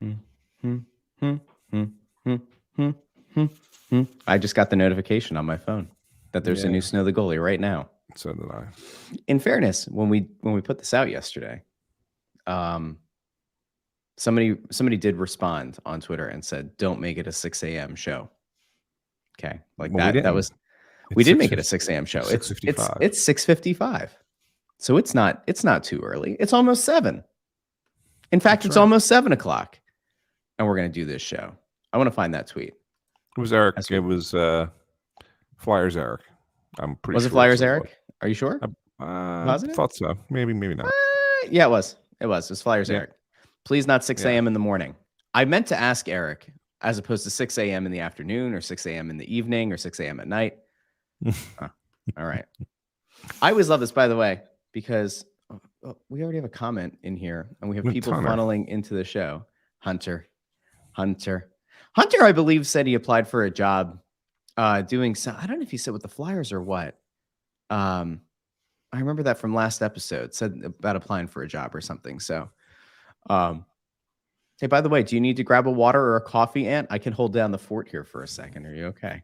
Hmm, hmm, hmm, hmm, hmm, hmm, hmm, hmm. I just got the notification on my phone that there's a new Snow the Goalie right now. So did I. In fairness, when we put this out yesterday, somebody did respond on Twitter and said, "Don't make it a 6 a.m. show." Okay, like Well, that was we did make it a 6 a.m. show. It's 6:55, so it's not too early. It's almost 7. In fact, it's almost 7 o'clock, and we're gonna do this show. I want to find that tweet. It was Eric. It was Flyers Eric. I'm pretty sure. Was it Flyers Eric? Are you sure? I thought so. Maybe not. Yeah, it was. It was Flyers Eric. Please not 6 a.m. in the morning. I meant to ask Eric as opposed to 6 a.m. in the afternoon or 6 a.m. in the evening or 6 a.m. at night. All right. I always love this, by the way, because we already have a comment in here and we have people funneling into the show. Hunter, I believe, said he applied for a job doing some, I don't know if he said with the Flyers or what. I remember that from last episode, said about applying for a job or something. So, hey, by the way, do you need to grab a water or a coffee, Ant? I can hold down the fort here for a second. Are you okay?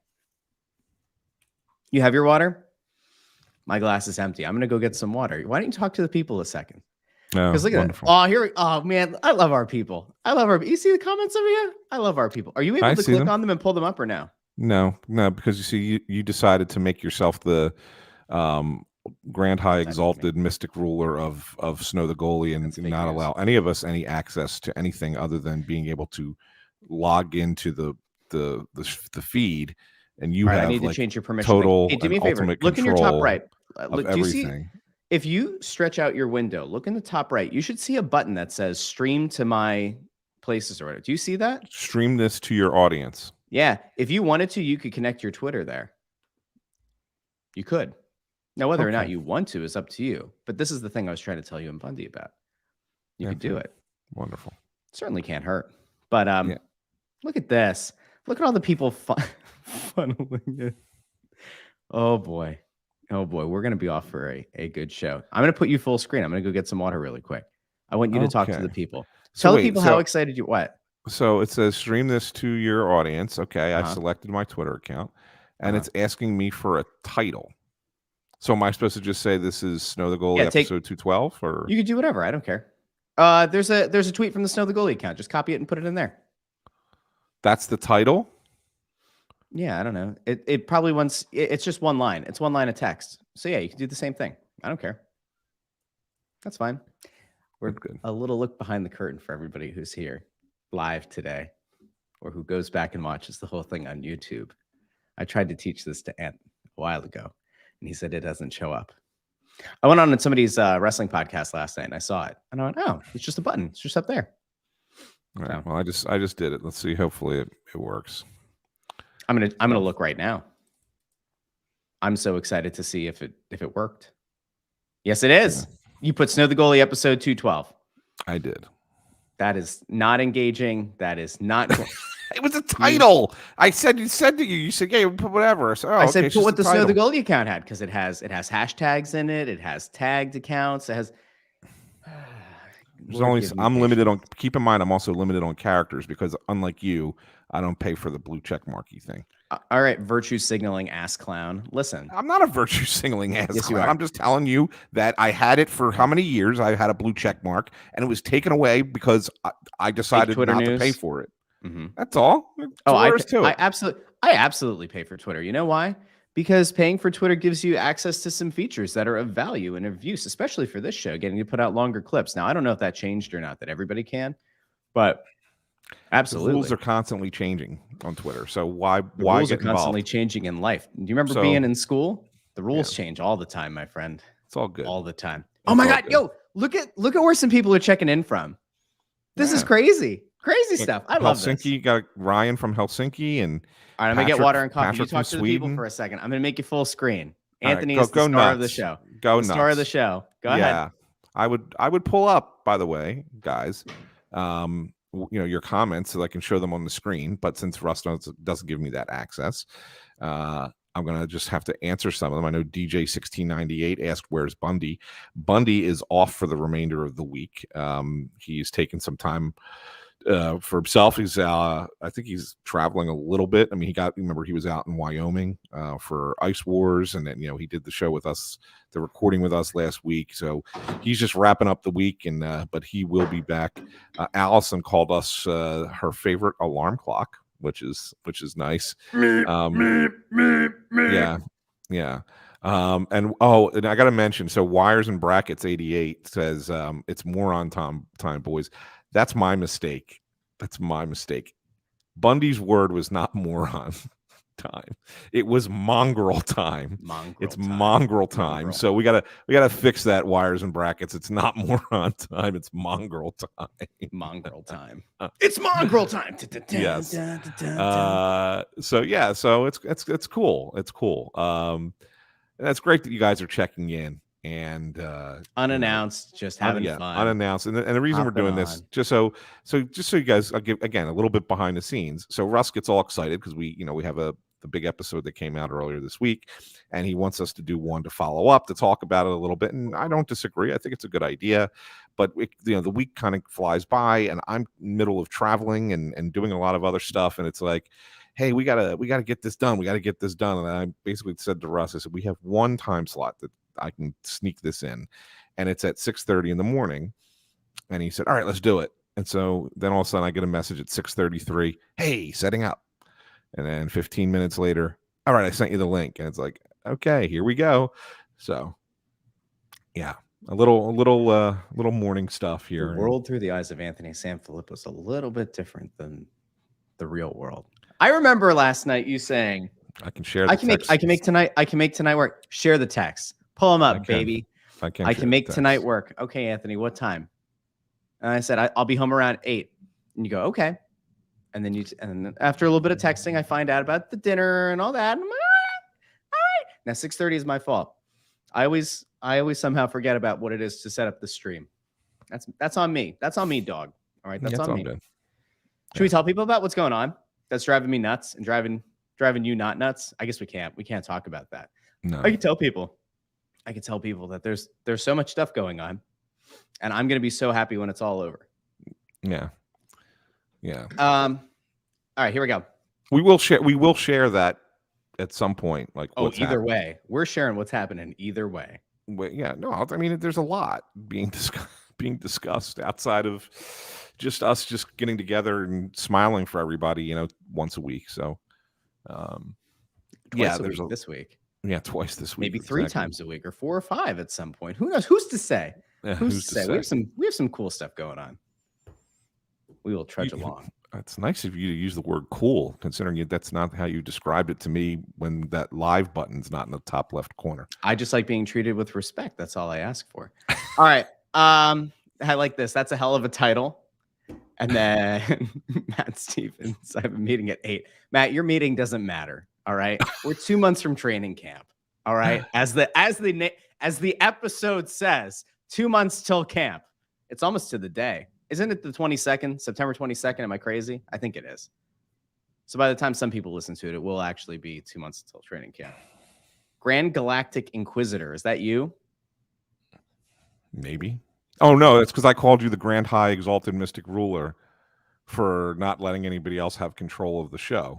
You have your water? My glass is empty. I'm going to go get some water. Why don't you talk to the people a second? Because look at that. Oh, man. I love our people. You see the comments over here? I love our people. Are you able to click on them and pull them up or no? No, because you see, you decided to make yourself the grand high exalted mystic ruler of Snow the Goalie and not allow any of us any access to anything other than being able to log into the feed. And you have, I need to change your permission. Total hey, do me a favor. Look in your top right. Look, do you see? If you stretch out your window, look in the top right. You should see a button that says "Stream to my places" or whatever. Do you see that? Stream this to your audience. Yeah, if you wanted to, you could connect your Twitter there. You could. Now, whether or not you want to is up to you. But this is the thing I was trying to tell you and Bundy about. You could do it. Wonderful. Certainly can't hurt. But look at this. Look at all the people funneling it. Oh boy. We're going to be off for a good show. I'm going to put you full screen. I'm going to go get some water really quick. I want you to talk to the people. Tell the people how excited you what. So it says stream this to your audience. Okay, I selected my Twitter account, and it's asking me for a title. So am I supposed to just say this is Snow the Goalie episode 212? Or you could do whatever. I don't care. There's a tweet from the Snow the Goalie account. Just copy it and put it in there. That's the title? Yeah, I don't know. It probably it's just one line. It's one line of text. So yeah, you can do the same thing. I don't care. That's fine. We're good. A little look behind the curtain for everybody who's here live today or who goes back and watches the whole thing on YouTube. I tried to teach this to Ant a while ago, and he said it doesn't show up. I went on somebody's wrestling podcast last night, and I saw it. And I went, oh, it's just a button. It's just up there. All right. Well, I just did it. Let's see. Hopefully it works. I'm gonna look right now. I'm so excited to see if it worked. Yes, it is. Yeah. You put Snow the Goalie episode 212. I did. That is not engaging. That is not. It was a title. I said you said to you. You said, "Yeah, put whatever." So, I said, put what the Snow the Goalie account had because it has hashtags in it. It has tagged accounts. It has. I'm limited on. Keep in mind, I'm also limited on characters because, unlike you, I don't pay for the blue check marky thing. All right, virtue signaling ass clown. Listen, I'm not a virtue signaling ass clown. I'm just telling you that I had it for how many years? I had a blue check mark, and it was taken away because I decided not to pay for it. Mm-hmm. That's all. I absolutely pay for Twitter. You know why? Because paying for Twitter gives you access to some features that are of value and of use, especially for this show, getting to put out longer clips. Now, I don't know if that changed or not, that everybody can, but absolutely. The rules are constantly changing on Twitter. So why rules are constantly changing in life? Do you remember being in school? The rules change all the time, my friend. It's all good. All the time. Oh my God. Good. Yo, look at where some people are checking in from. This is crazy. Crazy stuff. I love this. Helsinki, got Ryan from Helsinki, and all right, I'm gonna get water and coffee. You talk to the people for a second. I'm gonna make you full screen. Anthony is the star of the show. Star of the show. Go ahead. Yeah, I would pull up, by the way, guys. Your comments so I can show them on the screen. But since Russ doesn't give me that access, I'm gonna just have to answer some of them. I know DJ1698 asked, "Where's Bundy?" Bundy is off for the remainder of the week. He's taken some time for himself. He's I think he's traveling a little bit. I mean, remember he was out in Wyoming for Ice Wars, and then he did the show with us, the recording with us last week. So he's just wrapping up the week, and but he will be back. Allison called us her favorite alarm clock, which is nice. Yeah. And I got to mention, so Wires and Brackets 88 says it's moron time, boys. That's my mistake. Bundy's word was not moron time. It was mongrel time. It's mongrel time. So we gotta fix that, Wires and Brackets. It's not moron time. It's mongrel time. Mongrel time. It's mongrel time. Yes. So it's cool. It's cool. That's great that you guys are checking in and unannounced, just having fun. Unannounced, and the reason we're doing this just so you guys, I'll give again a little bit behind the scenes. So Russ gets all excited because we have the big episode that came out earlier this week, and he wants us to do one to follow up to talk about it a little bit. And I don't disagree. I think it's a good idea, but the week kind of flies by, and I'm middle of traveling and doing a lot of other stuff, and it's like, hey, we gotta get this done. We gotta get this done. And I basically said to Russ, I said, we have one time slot that I can sneak this in, and it's at 6:30 in the morning. And he said, all right, let's do it. And so then all of a sudden I get a message at 6:33, hey, setting up. And then 15 minutes later, all right, I sent you the link. And it's like, okay, here we go. So yeah, a little morning stuff here. The world through the eyes of Anthony SanFilippo is a little bit different than the real world. I remember last night you saying, I can share. I can make tonight work. Share the text. Pull them up, baby. I can make tonight work. Okay, Anthony, what time? And I said, I'll be home around 8. And you go, okay. And then after a little bit of texting, I find out about the dinner and all that. And I'm like, all right. Now 6:30 is my fault. I always somehow forget about what it is to set up the stream. That's on me. That's on me, dog. All right, that's on me. Good. Should we tell people about what's going on? That's driving me nuts and driving you not nuts. I guess we can't talk about that. No. I can tell people that there's so much stuff going on, and I'm going to be so happy when it's all over. Yeah. All right, here we go. We will share that at some point. Like, either way, we're sharing what's happening either way. Yeah, no, I mean, there's a lot being discussed outside of just us just getting together and smiling for everybody, once a week. So, this week. Yeah, twice this week. Maybe 3 times a week or 4 or 5 at some point. Who knows? Who's to say? Yeah, who's to say? We have some cool stuff going on. We will trudge along. It's nice of you to use the word cool, considering that's not how you described it to me when that live button's not in the top left corner. I just like being treated with respect. That's all I ask for. All right. I like this. That's a hell of a title. And then Matt Stevens, I have a meeting at 8. Matt, your meeting doesn't matter. All right. We're 2 months from training camp. All right. As the episode says, 2 months till camp. It's almost to the day. Isn't it the 22nd, September 22nd? Am I crazy? I think it is. So by the time some people listen to it, it will actually be 2 months until training camp. Grand Galactic Inquisitor. Is that you? Maybe. Oh, no, that's because I called you the Grand High Exalted Mystic Ruler for not letting anybody else have control of the show.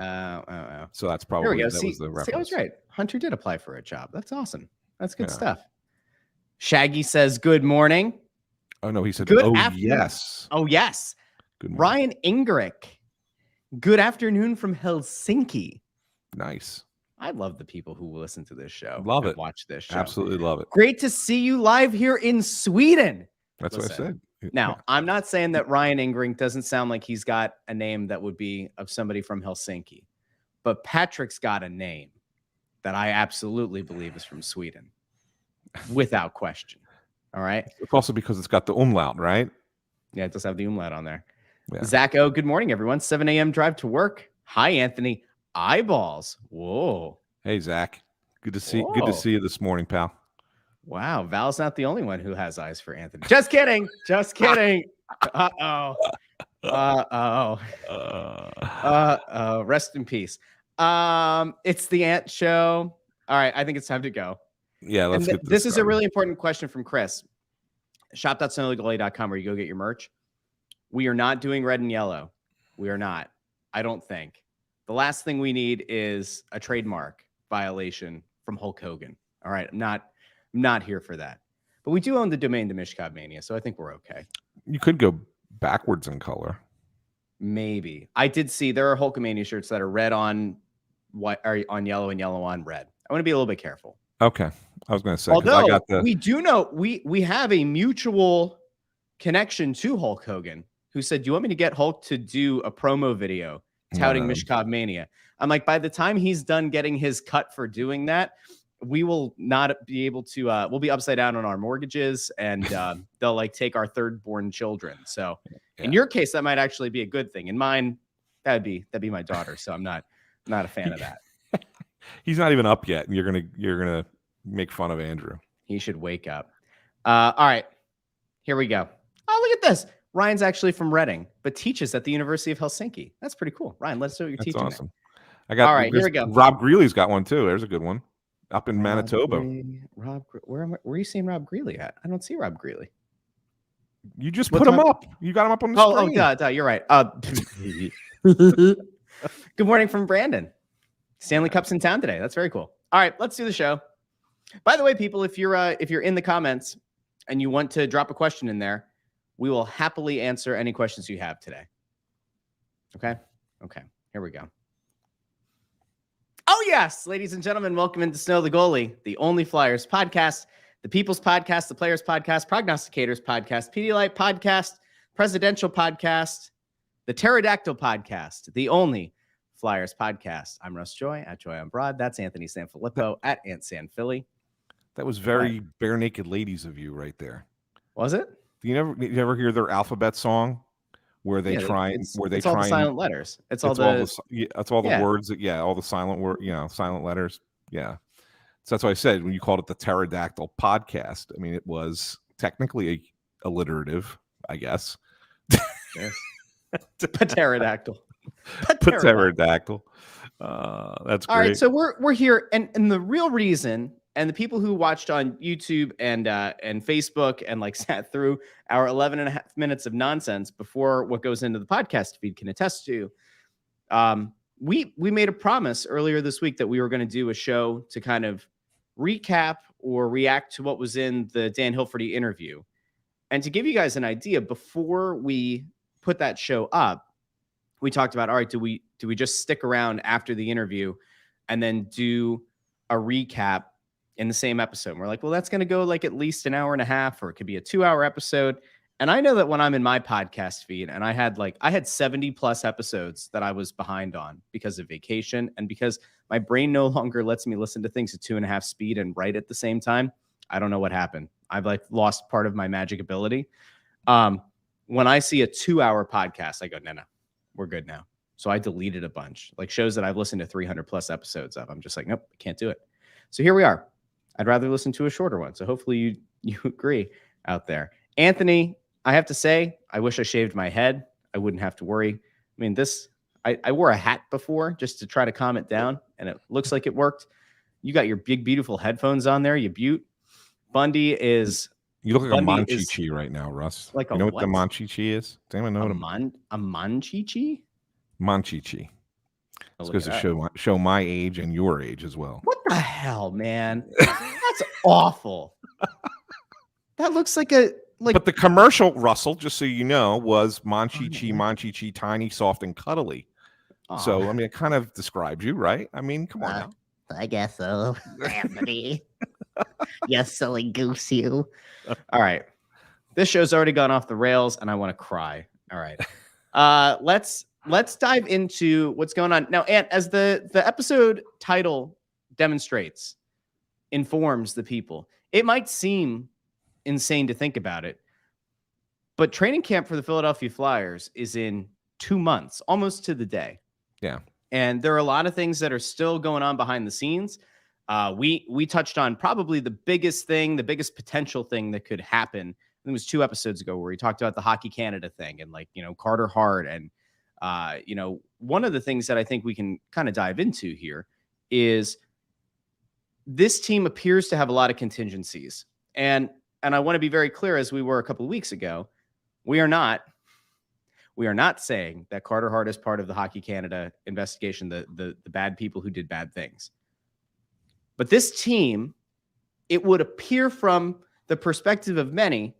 So that's probably was the reference. I was right. Hunter did apply for a job. That's awesome. That's good stuff. Shaggy says, good morning. Oh, no, he said, good afternoon. Yes. Oh, yes. Good morning. Ryan Ingrick. Good afternoon from Helsinki. Nice. I love the people who listen to this show. Love it. Watch this show. Absolutely love it. Great to see you live here in Sweden. That's what I said. Now, I'm not saying that Ryan Ingrick doesn't sound like he's got a name that would be of somebody from Helsinki, but Patrick's got a name that I absolutely believe is from Sweden, without question. All right. It's also because it's got the umlaut, right? Yeah, it does have the umlaut on there. Yeah. Zach O, good morning, everyone. 7 a.m. drive to work. Hi, Anthony. Eyeballs. Whoa. Hey, Zach. Good to see you this morning, pal. Wow. Val's not the only one who has eyes for Anthony. Just kidding. Just kidding. Uh-oh. Rest in peace. It's the Ant Show. All right. I think it's time to go. Yeah, let's get this is a really important question from Chris. Shop.SanFilippo.com where you go get your merch. We are not doing red and yellow. We are not. I don't think. The last thing we need is a trademark violation from Hulk Hogan. All right. I'm not here for that. But we do own the domain to Mishkov Mania, so I think we're okay. You could go backwards in color. Maybe. I did see there are Hulkamania shirts that are red on white, or on yellow and yellow on red. I want to be a little bit careful. Okay. I was going to say, although we do know we have a mutual connection to Hulk Hogan, who said, "Do you want me to get Hulk to do a promo video touting Mishkov Mania?" I'm like, by the time he's done getting his cut for doing that, we will not be able to. We'll be upside down on our mortgages, and they'll like take our third-born children. So, in your case, that might actually be a good thing. In mine, that'd be my daughter. So I'm not a fan of that. He's not even up yet, and you're gonna make fun of Andrew. He should wake up. All right, here we go. Oh, look at this. Ryan's actually from Reading, but teaches at the University of Helsinki. That's pretty cool. Ryan, let's know what you're teaching. Awesome. All right, here we go. Rob Greeley's got one too. There's a good one up in Manitoba. Where are you seeing Rob Greeley at? I don't see Rob Greeley. You just put him up. You got him up on the screen. Oh, you're right. Good morning from Brandon. Stanley Cup's in town today. That's very cool. All right, let's do the show. By the way, people, if you're in the comments and you want to drop a question in there, we will happily answer any questions you have today. Okay? Here we go. Oh, yes, ladies and gentlemen, welcome into Snow the Goalie, the only Flyers podcast, the People's Podcast, the Players Podcast, Prognosticators Podcast, Pedialyte Podcast, Presidential Podcast, the Pterodactyl Podcast, the only Flyers Podcast. I'm Russ Joy, at Joy on Broad. That's Anthony SanFilippo, at Ant SanPhilly. That was very Bare Naked Ladies of you right there. Was it? You ever hear their alphabet song? Where they it's all the silent letters. It's all the words that all the silent silent letters. Yeah. So that's why I said when you called it the Pterodactyl Podcast, I mean it was technically alliterative, I guess. Yes. Pterodactyl. Pterodactyl. That's great. All right, so we're here, and the real reason, and the people who watched on YouTube and Facebook and like sat through our 11 and a half minutes of nonsense before what goes into the podcast feed can attest to. We made a promise earlier this week that we were going to do a show to kind of recap or react to what was in the Dan Hilferty interview. And to give you guys an idea, before we put that show up, we talked about, all right, do we just stick around after the interview and then do a recap in the same episode? And we're like, well, that's going to go like at least an hour and a half, or it could be a 2-hour episode. And I know that when I'm in my podcast feed, and I had 70 plus episodes that I was behind on because of vacation and because my brain no longer lets me listen to things at 2.5 speed and write at the same time. I don't know what happened. I've like lost part of my magic ability. When I see a 2-hour podcast, I go, no, we're good now. So I deleted a bunch, like shows that I've listened to 300 plus episodes of. I'm just like, nope, I can't do it. So here we are. I'd rather listen to a shorter one. So hopefully you agree out there. Anthony, I have to say, I wish I shaved my head. I wouldn't have to worry. I mean, I wore a hat before just to try to calm it down, and it looks like it worked. You got your big, beautiful headphones on there, you beaut. Bundy is... You look like a Monchichi right now, Russ. Like you know what the Monchichi is? Damn, I know a Monchichi? Monchichi. It's because to show my age and your age as well. What the hell, man? That's awful. That looks like But the commercial, Russell, just so you know, was Monchichi, tiny, soft, and cuddly. Aww. So, I mean, it kind of describes you, right? I mean, come on now. I guess so, Anthony. You silly goose, you. All right. This show's already gone off the rails, and I want to cry. All right. Let's dive into what's going on. Now, Ant, as the episode title demonstrates, informs the people, it might seem insane to think about it, but training camp for the Philadelphia Flyers is in 2 months, almost to the day. Yeah. And there are a lot of things that are still going on behind the scenes. We touched on probably the biggest potential thing that could happen. I think it was 2 episodes ago where we talked about the Hockey Canada thing and Carter Hart. And, one of the things that I think we can kind of dive into here is this team appears to have a lot of contingencies. And I want to be very clear, as we were a couple of weeks ago, we are not We are not saying that Carter Hart is part of the Hockey Canada investigation, the bad people who did bad things. But this team, it would appear from the perspective of many,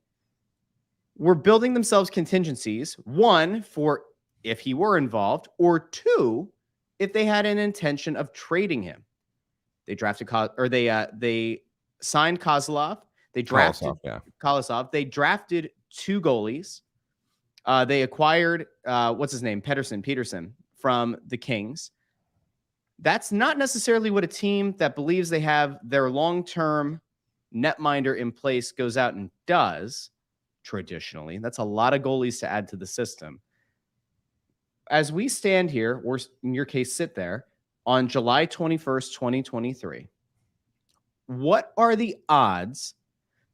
were building themselves contingencies, one, for if he were involved, or two, if they had an intention of trading him. They drafted, they signed Kozlov. They drafted Kolosov. They drafted 2 goalies. They acquired, Peterson from the Kings. That's not necessarily what a team that believes they have their long-term netminder in place goes out and does traditionally. That's a lot of goalies to add to the system. As we stand here, or in your case, sit there, on July 21st, 2023, what are the odds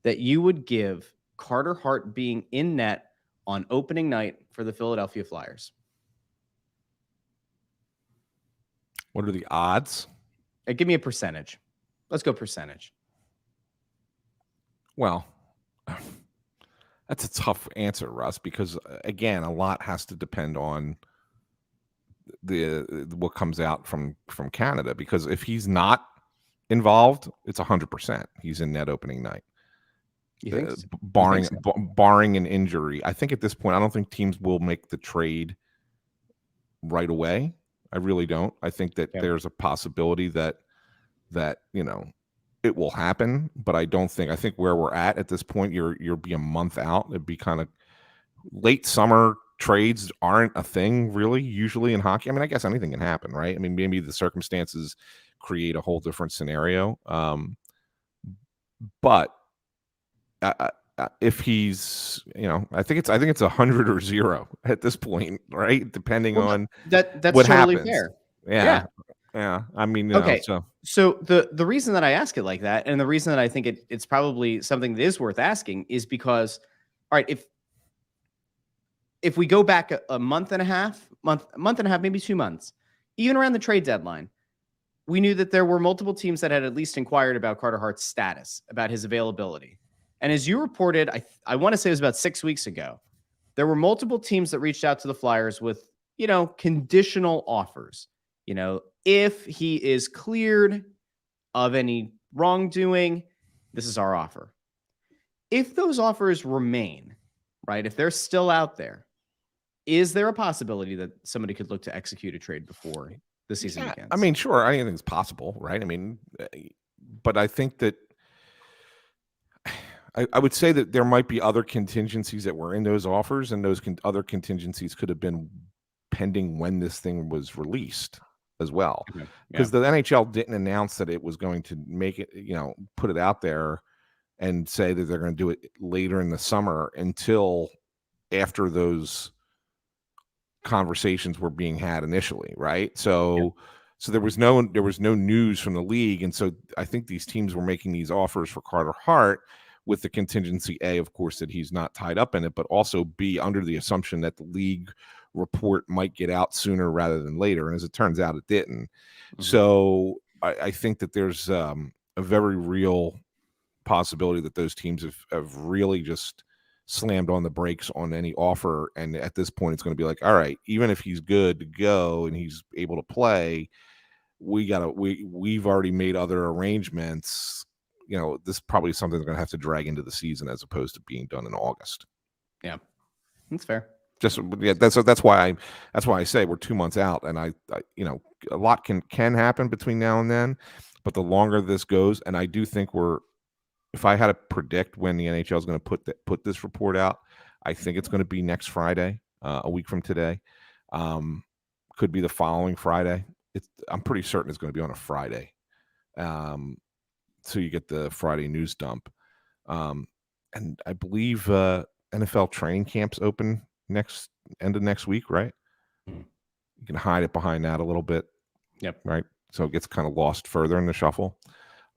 that you would give Carter Hart being in net on opening night for the Philadelphia Flyers? What are the odds? Give me a percentage. Let's go percentage. Well, that's a tough answer, Russ, because again, a lot has to depend on what comes out from Canada. Because if he's not involved, it's 100%. He's in net opening night. You think so? Barring an injury. I think at this point, I don't think teams will make the trade right away. I really don't. I think that there's a possibility that it will happen, but I think where we're at this point, you'll be a month out. It'd be kind of late summer. Trades aren't a thing really usually in hockey. I mean, I guess anything can happen, right? I mean, maybe the circumstances create a whole different scenario. But if he's, I think it's 100 or 0 at this point, right? Depending on that's what totally happens. Fair. Yeah. I mean, okay. So the reason that I ask it like that, and the reason that I think it's probably something that is worth asking, is because, all right, if we go back a month and a half, maybe 2 months, even around the trade deadline, we knew that there were multiple teams that had at least inquired about Carter Hart's status, about his availability. And as you reported, I want to say it was about 6 weeks ago, there were multiple teams that reached out to the Flyers with, conditional offers. If he is cleared of any wrongdoing, this is our offer. If those offers remain, right, if they're still out there, is there a possibility that somebody could look to execute a trade before the season begins? I mean, sure. I think it's possible, right? I mean, but I think that I would say that there might be other contingencies that were in those offers, and those other contingencies could have been pending when this thing was released as well. Because the NHL didn't announce that it was going to make it, put it out there and say that they're going to do it later in the summer until after those conversations were being had initially, right? So there was no news from the league, and so I think these teams were making these offers for Carter Hart with the contingency A, of course, that he's not tied up in it, but also B, under the assumption that the league report might get out sooner rather than later. And as it turns out, it didn't. Mm-hmm. So I think that there's a very real possibility that those teams have really just slammed on the brakes on any offer. And at this point, it's going to be like, all right, even if he's good to go and he's able to play, we've already made other arrangements. This is probably something they're going to have to drag into the season as opposed to being done in August. Yeah, that's fair. That's why I say we're 2 months out, and I a lot can happen between now and then, but the longer this goes, and I do think if I had to predict when the NHL is going to put this report out, I think it's going to be next Friday, a week from today. Could be the following Friday. I'm pretty certain it's going to be on a Friday. So you get the Friday news dump. And I believe NFL training camps open end of next week, right? You can hide it behind that a little bit. Yep. Right. So it gets kind of lost further in the shuffle.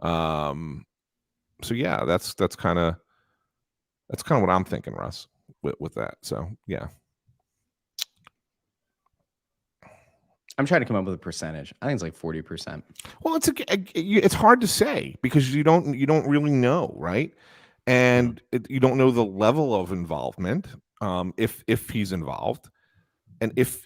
So yeah, that's kind of what I'm thinking, Russ, with that. So yeah. I'm trying to come up with a percentage. I think it's like 40%. Well, it's hard to say because you don't really know, right? And you don't know the level of involvement if he's involved. And if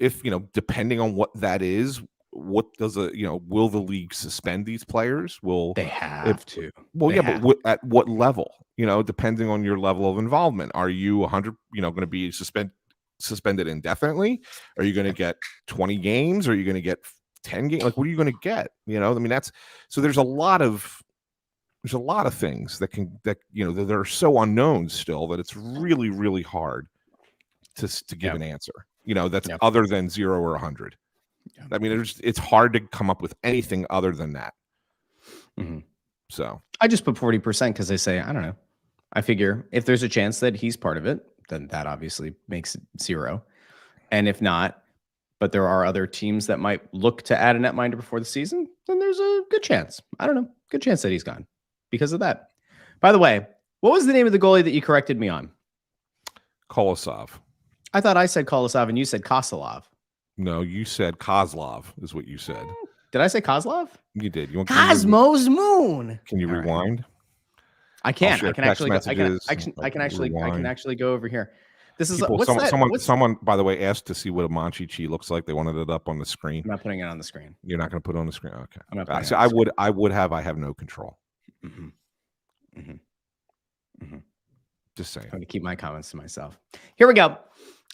depending on what that is, what does will the league suspend these players? Will They have to. Well, They yeah, have. but at what level? Depending on your level of involvement, are you 100? Going to be suspended indefinitely? Are you going to get 20 games? Are you going to get 10 games? Like, what are you going to get? That's so. There's a lot of things that are so unknown still that it's really, really hard to give an answer. That's other than 0 or 100. I mean, it's hard to come up with anything other than that. Mm-hmm. So I just put 40% because they say, I don't know. I figure if there's a chance that he's part of it, then that obviously makes it 0. And if not, but there are other teams that might look to add a netminder before the season, then there's a good chance. I don't know. Good chance that he's gone because of that. By the way, what was the name of the goalie that you corrected me on? Kolosov. I thought I said Kolosov and you said Kosolov. No, you said Kozlov is what you said. Did I say Kozlov? You did. You want Cosmos Moon. Can you rewind? I can't. I can actually go, I can actually go over here. This is someone by the way asked to see what a Monchichi looks like. They wanted it up on the screen. I'm not putting it on the screen. You're not going to put it on the screen. Okay. I'm not So I have no control. Mm-hmm. Mm-hmm. Mm-hmm. Just saying. I'm going to keep my comments to myself. Here we go.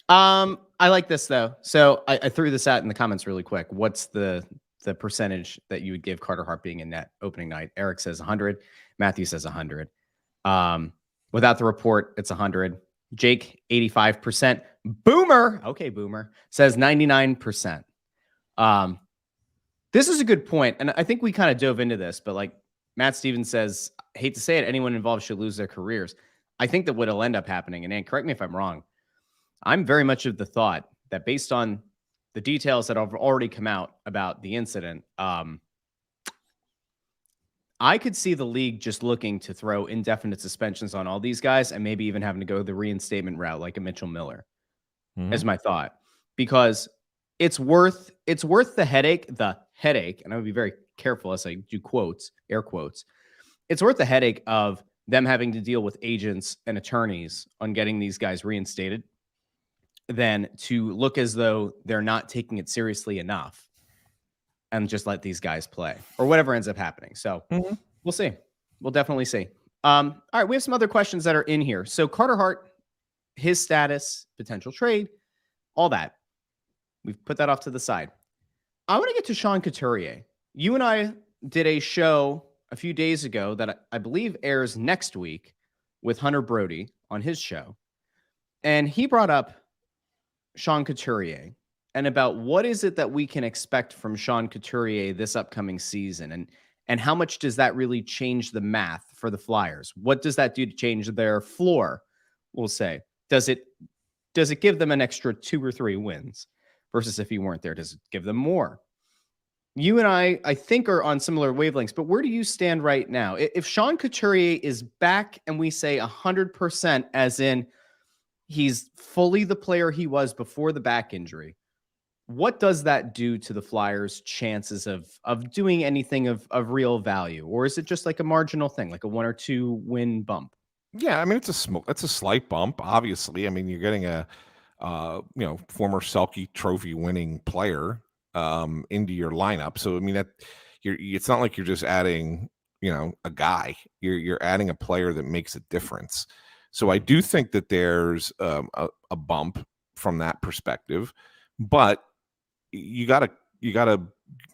I like this though. So I threw this out in the comments really quick. What's the percentage that you would give Carter Hart being in net opening night? Eric says 100. Matthew says 100. Without the report, it's 100. Jake, 85%. Boomer, okay, Boomer, says 99%. This is a good point, and I think we kind of dove into this, but like Matt Stevens says, I hate to say it, anyone involved should lose their careers. I think that what'll end up happening, and Ann, correct me if I'm wrong, I'm very much of the thought that based on the details that have already come out about the incident, I could see the league just looking to throw indefinite suspensions on all these guys and maybe even having to go the reinstatement route like a Mitchell Miller, is my thought. Because it's worth the headache, and I would be very careful as I do quotes, air quotes. It's worth the headache of them having to deal with agents and attorneys on getting these guys reinstated than to look as though they're not taking it seriously enough and just let these guys play or whatever ends up happening. So we'll see. We'll definitely see. All right. We have some other questions that are in here. So Carter Hart, his status, potential trade, all that. We've put that off to the side. I want to get to Sean Couturier. You and I did a show a few days ago that I believe airs next week with Hunter Brody on his show. And he brought up Sean Couturier and about what is it that we can expect from Sean Couturier this upcoming season, and how much does that really change the math for the Flyers? What does that do to change their floor? We'll say, does it give them an extra 2 or 3 wins versus if he weren't there? Does it give them more? You and I think, are on similar wavelengths, but where do you stand right now? If Sean Couturier is back and we say 100%, as in he's fully the player he was before the back injury, what does that do to the Flyers' chances of doing anything of real value? Or is it just like a marginal thing, like a 1 or 2 win bump? Yeah, I mean, it's a slight bump, obviously. I mean, you're getting a former Selke trophy winning player into your lineup. So I mean, it's not like you're just adding, a guy. You're adding a player that makes a difference. So I do think that there's a bump from that perspective, but you gotta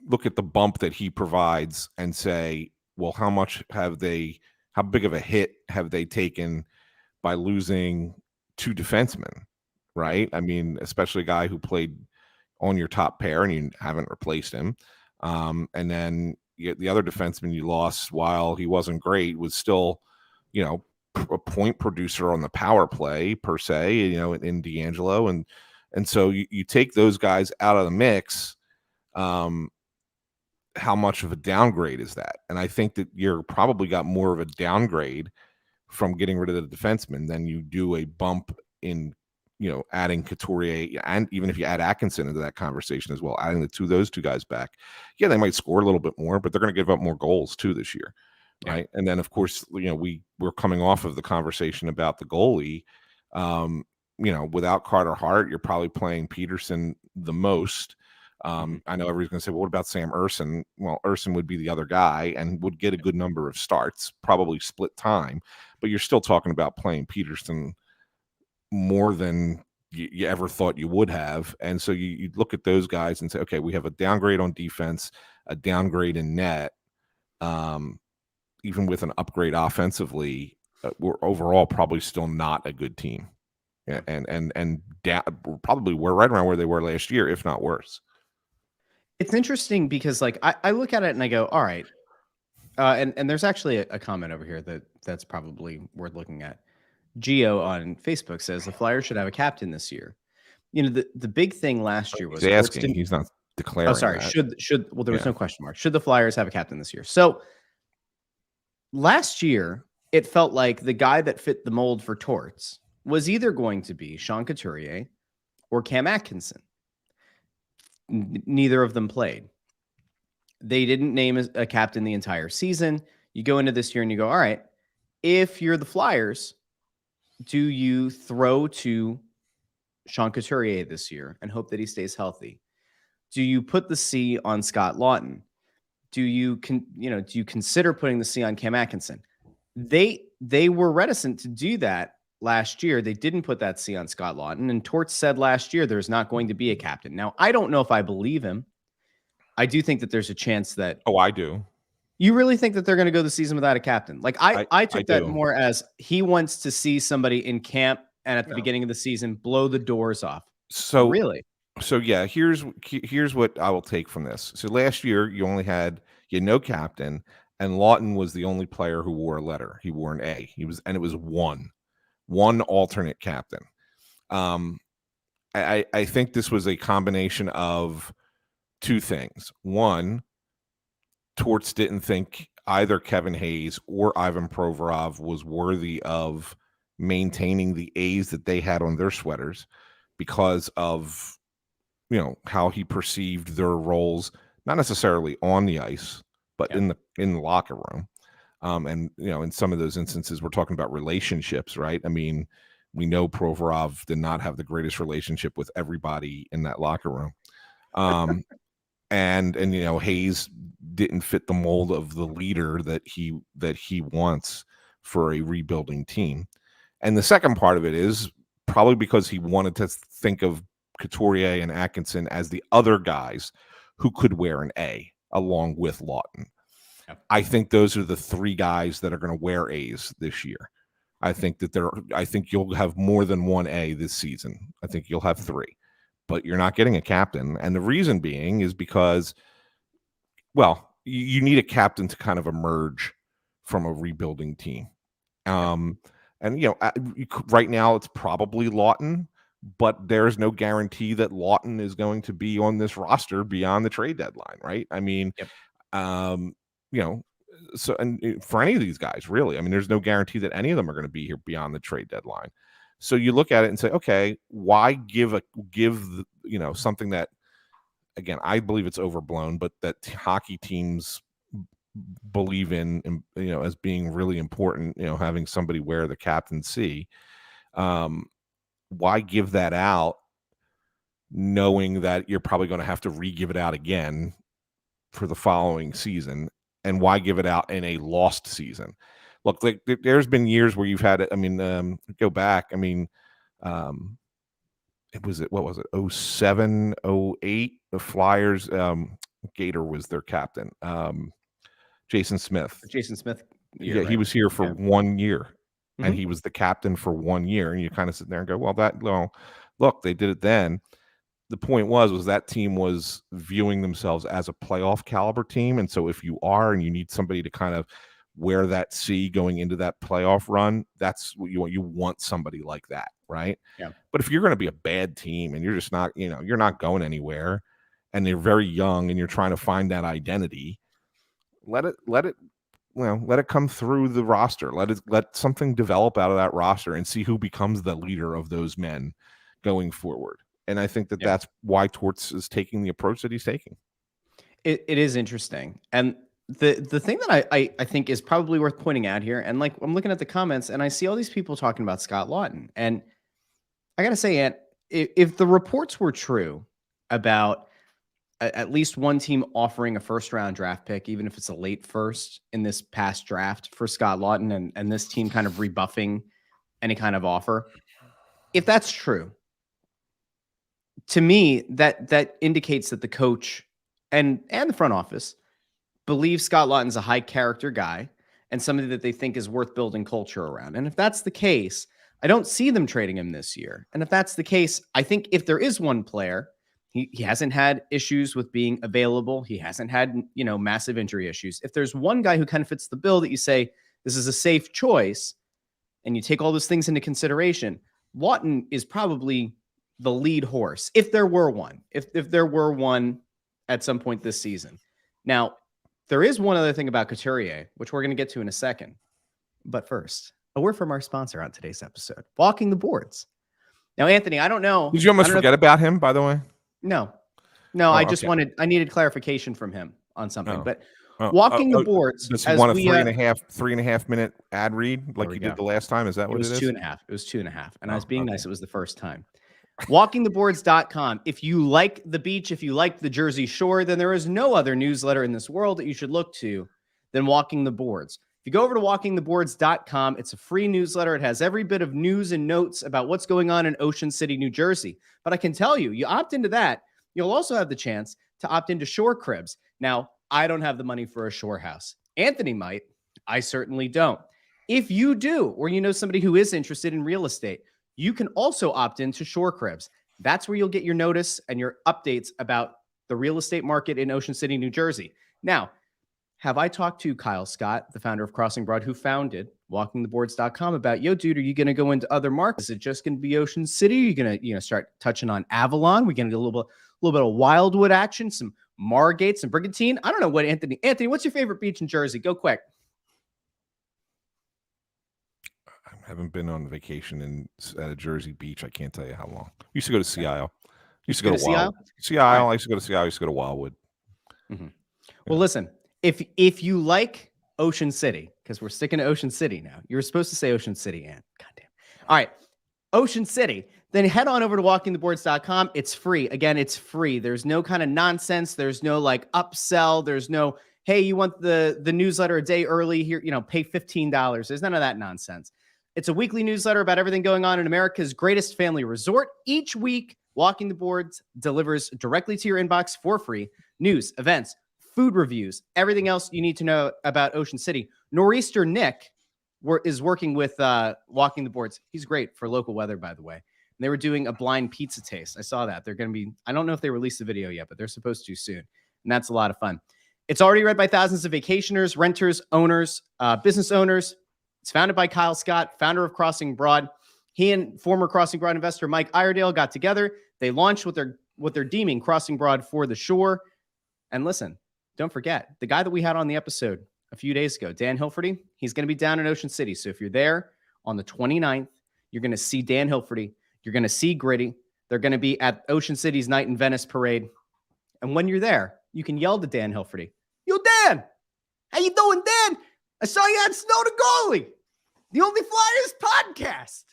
look at the bump that he provides and say, well, how big of a hit have they taken by losing 2 defensemen, right? I mean, especially a guy who played on your top pair and you haven't replaced him. And then the other defenseman you lost while he wasn't great was still, a point producer on the power play per se, in D'Angelo. And so you take those guys out of the mix. How much of a downgrade is that? And I think that you're probably got more of a downgrade from getting rid of the defenseman than you do a bump in, adding Couturier, and even if you add Atkinson into that conversation as well, adding those two guys back. Yeah, they might score a little bit more, but they're going to give up more goals too this year. Yeah. Right. And then of course, we're coming off of the conversation about the goalie. without Carter Hart, you're probably playing Peterson the most. I know everybody's going to say, well, what about Sam Urson? Well, Urson would be the other guy and would get a good number of starts, probably split time, but you're still talking about playing Peterson more than you ever thought you would have. And so you look at those guys and say, okay, we have a downgrade on defense, a downgrade in net. Even with an upgrade offensively, we're overall probably still not a good team. And probably we're right around where they were last year, if not worse. It's interesting because like I look at it and I go, all right. And there's actually a comment over here that's probably worth looking at. Gio on Facebook says the Flyers should have a captain this year. The big thing last year was he's asking. He's not declaring. Oh, sorry. That. Well, there was no question mark. Should the Flyers have a captain this year? So last year, it felt like the guy that fit the mold for Torts was either going to be Sean Couturier or Cam Atkinson. Neither of them played. They didn't name a captain the entire season. You go into this year and you go, all right, if you're the Flyers, do you throw to Sean Couturier this year and hope that he stays healthy? Do you put the C on Scott Lawton? Do you consider putting the C on Cam Atkinson? They were reticent to do that last year. They didn't put that C on Scott Lawton, and Torts said last year there's not going to be a captain. Now, I don't know if I believe him. I do think that there's a chance that. Oh, I do. You really think that they're going to go the season without a captain? Like I took that more as he wants to see somebody in camp and at the beginning of the season blow the doors off. So really? So yeah, here's what I will take from this. So last year you had no captain, and Lawton was the only player who wore a letter. He wore an A. It was one alternate captain. I think this was a combination of two things. One, Torts didn't think either Kevin Hayes or Ivan Provorov was worthy of maintaining the A's that they had on their sweaters because of how he perceived their roles, not necessarily on the ice, but in the locker room. And in some of those instances, we're talking about relationships, right? I mean, we know Provorov did not have the greatest relationship with everybody in that locker room. And Hayes didn't fit the mold of the leader that he wants for a rebuilding team. And the second part of it is probably because he wanted to think of Couturier and Atkinson as the other guys who could wear an A along with Lawton. Yep. I think those are the three guys that are going to wear A's this year. I think you'll have more than one A this season. I think you'll have three, but you're not getting a captain. And the reason being is because, well, you need a captain to kind of emerge from a rebuilding team. And, right now it's probably Lawton, but there's no guarantee that Lawton is going to be on this roster beyond the trade deadline, right? I mean, so, and for any of these guys, really, I mean, there's no guarantee that any of them are going to be here beyond the trade deadline. So you look at it and say, okay, why give something that, again, I believe it's overblown, but that hockey teams believe in as being really important, having somebody wear the captaincy. Why give that out knowing that you're probably going to have to re-give it out again for the following season? And why give it out in a lost season? Look, there's been years where you've had it. I mean, go back. I mean, what was it? 07, 08, the Flyers, Gator was their captain. Jason Smith. Yeah, he was here for 1 year. And he was the captain for 1 year. And you kind of sit there and go, look, they did it then. The point was that team was viewing themselves as a playoff caliber team. And so if you are, and you need somebody to kind of wear that C going into that playoff run, that's what you want. You want somebody like that, right? Yeah. But if you're going to be a bad team and you're just not, you're not going anywhere, and they're very young and you're trying to find that identity, let it come through the roster. Let something develop out of that roster and see who becomes the leader of those men going forward. And I think that's why Torts is taking the approach that he's taking. It is interesting. And the thing that I think is probably worth pointing out here, and like I'm looking at the comments and I see all these people talking about Scott Lawton. And I got to say, Ant, if the reports were true about at least one team offering a first-round draft pick, even if it's a late first in this past draft for Scott Lawton, and this team kind of rebuffing any kind of offer, if that's true, to me, that indicates that the coach and the front office believe Scott Lawton's a high character guy and somebody that they think is worth building culture around. And if that's the case, I don't see them trading him this year. And if that's the case, I think if there is one player, he hasn't had issues with being available. He hasn't had, massive injury issues. If there's one guy who kind of fits the bill that you say, this is a safe choice, and you take all those things into consideration, Lawton is probably the lead horse. If there were one, if there were one at some point this season. Now, there is one other thing about Couturier, which we're going to get to in a second. But first, a word from our sponsor on today's episode, Walking the Boards. Now, Anthony, I don't know. Did you almost forget about him, by the way? No, Oh, I just okay. I needed clarification from him on something. Oh. But Walking the Boards. Does he want a 3.5 minute ad read like he did the last time? Is that what it is? It was 2.5. It was 2.5. And I was being nice. It was the first time. WalkingTheBoards.com. If you like the beach, if you like the Jersey Shore, then there is no other newsletter in this world that you should look to than Walking the Boards. If you go over to WalkingTheBoards.com, it's a free newsletter. It has every bit of news and notes about what's going on in Ocean City, New Jersey. But I can tell you, you opt into that, you'll also have the chance to opt into Shore Cribs. Now, I don't have the money for a shore house. Anthony might. I certainly don't. If you do, or you know somebody who is interested in real estate, you can also opt into Shore Cribs. That's where you'll get your notice and your updates about the real estate market in Ocean City, New Jersey. Now, have I talked to Kyle Scott, the founder of Crossing Broad, who founded WalkingTheBoards.com, about, yo, dude, are you going to go into other markets? Is it just going to be Ocean City? Are you going to start touching on Avalon? We're going to get a little bit of Wildwood action, some Margate, some Brigantine. I don't know what Anthony, what's your favorite beach in Jersey? Go quick. I haven't been on vacation at a Jersey beach. I can't tell you how long. I used to go to Sea Isle. Used to go to Wildwood. Sea Isle. Right. I used to go to Sea Isle. I used to go to Wildwood. Mm-hmm. Well, listen, if you like Ocean City, because we're sticking to Ocean City now. You were supposed to say Ocean City, Ann. Goddamn. All right. Ocean City. Then head on over to WalkingTheBoards.com. It's free. Again, it's free. There's no kind of nonsense. There's no like upsell. There's no, hey, you want the newsletter a day early here, pay $15. There's none of that nonsense. It's a weekly newsletter about everything going on in America's greatest family resort. Each week, Walking the Boards delivers directly to your inbox for free news, events, food reviews, everything else you need to know about Ocean City. Nor'easter Nick is working with Walking the Boards. He's great for local weather, by the way. And they were doing a blind pizza taste. I saw that. They're going to be, I don't know if they released the video yet, but they're supposed to soon. And that's a lot of fun. It's already read by thousands of vacationers, renters, owners, business owners. It's founded by Kyle Scott, founder of Crossing Broad. He and former Crossing Broad investor Mike Iredale got together. They launched what they're deeming Crossing Broad for the Shore. And listen, don't forget, the guy that we had on the episode a few days ago, Dan Hilferty, he's going to be down in Ocean City. So if you're there on the 29th, you're going to see Dan Hilferty. You're going to see Gritty. They're going to be at Ocean City's Night in Venice parade. And when you're there, you can yell to Dan Hilferty, "Yo, Dan, how you doing, Dan? I saw you on Snow the Goalie, the Only Flyers podcast."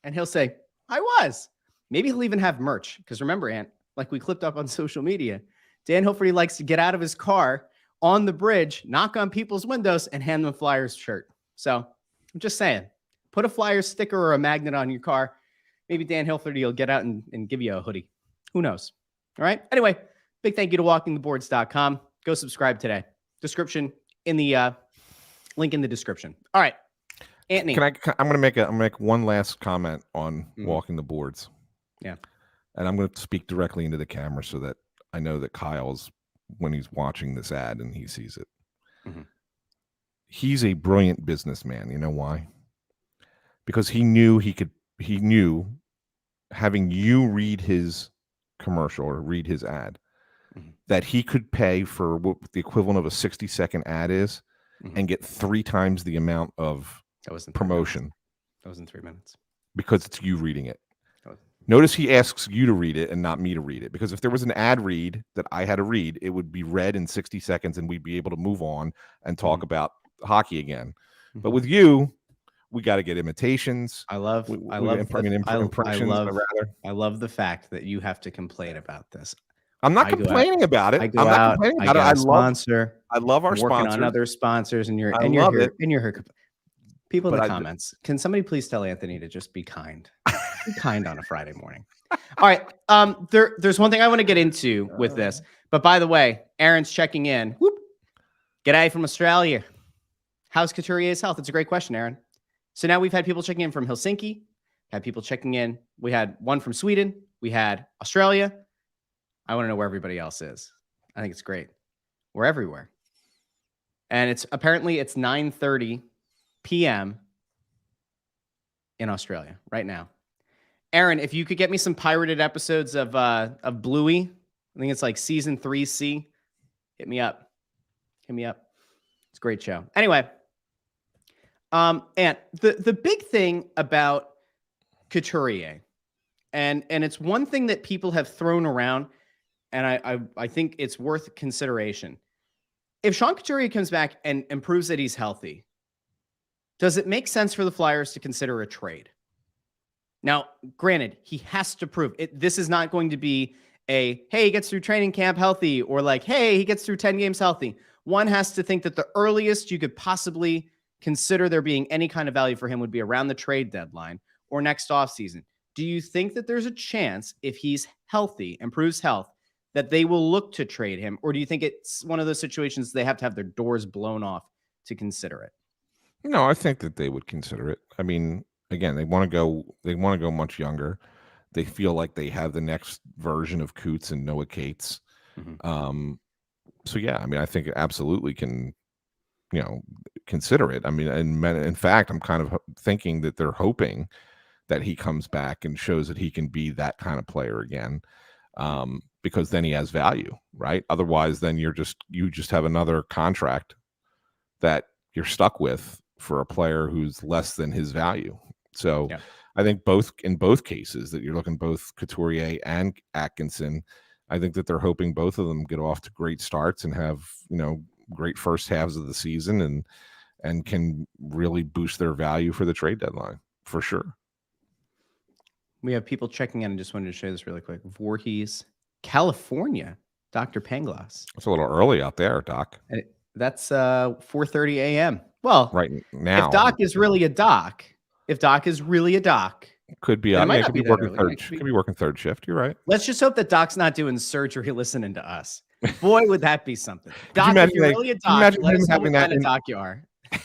And he'll say, "I was." Maybe he'll even have merch. Because remember, Ant, like we clipped up on social media, Dan Hilferty likes to get out of his car on the bridge, knock on people's windows, and hand them a Flyers shirt. So I'm just saying, put a Flyers sticker or a magnet on your car. Maybe Dan Hilferty will get out and give you a hoodie. Who knows? All right. Anyway, big thank you to WalkingTheBoards.com. Go subscribe today. Description in the link in the description. All right, Anthony. I'm going to make one last comment on Walking the Boards. Yeah. And I'm going to speak directly into the camera so that I know that Kyle's, when he's watching this ad and he sees it, he's a brilliant businessman. You know why? Because he knew having you read his commercial or read his ad, that he could pay for what the equivalent of a 60-second ad is and get 3 times the amount of promotion. That was in 3 minutes. Because it's you reading it. Notice he asks you to read it and not me to read it. Because if there was an ad read that I had to read, it would be read in 60 seconds and we'd be able to move on and talk about hockey again. But with you, We got to get imitations. I love impressions. I love the fact that you have to complain about this. I'm not complaining about it. I go out. I get a sponsor. I love our I'm working sponsors. on other sponsors, and you're here. People in the comments, can somebody please tell Anthony to just be kind? Be kind on a Friday morning. All right. There's one thing I want to get into with this. But by the way, Aaron's checking in. Whoop. G'day from Australia. How's Couturier's health? It's a great question, Aaron. So now we've had people checking in from Helsinki, had people checking in. We had one from Sweden. We had Australia. I want to know where everybody else is. I think it's great. We're everywhere. And it's 9:30 p.m. in Australia right now. Aaron, if you could get me some pirated episodes of Bluey, I think it's like season 3C. Hit me up. It's a great show. Anyway, and the big thing about Couturier, and it's one thing that people have thrown around, and I think it's worth consideration. If Sean Couturier comes back and proves that he's healthy, does it make sense for the Flyers to consider a trade? Now, granted, he has to prove it. This is not going to be hey, he gets through training camp healthy, or like, hey, he gets through 10 games healthy. One has to think that the earliest you could possibly consider there being any kind of value for him would be around the trade deadline or next offseason. Do you think that there's a chance, if he's healthy and proves health, that they will look to trade him? Or do you think it's one of those situations they have to have their doors blown off to consider it? No, I think that they would consider it. I mean, again, they want to go much younger. They feel like they have the next version of Coots and Noah Cates. Mm-hmm. So yeah, I mean, I think it absolutely can, consider it. I mean, and in fact, I'm kind of thinking that they're hoping that he comes back and shows that he can be that kind of player again, because then he has value, right? Otherwise, then you just have another contract that you're stuck with for a player who's less than his value. So yeah. I think in both cases that you're looking, both Couturier and Atkinson, I think that they're hoping both of them get off to great starts and have, great first halves of the season and can really boost their value for the trade deadline for sure. We have people checking in. I just wanted to share this really quick. Voorhees, California, Dr. Pangloss. It's a little early out there, Doc. That's 4:30 a.m. Well, right now, if Doc is really a doc, could be. Could be working third. Could be working third shift. You're right. Let's just hope that Doc's not doing surgery listening to us. Boy, would that be something. Doc, if you're really a doc, let us know what kind of doc you are. Could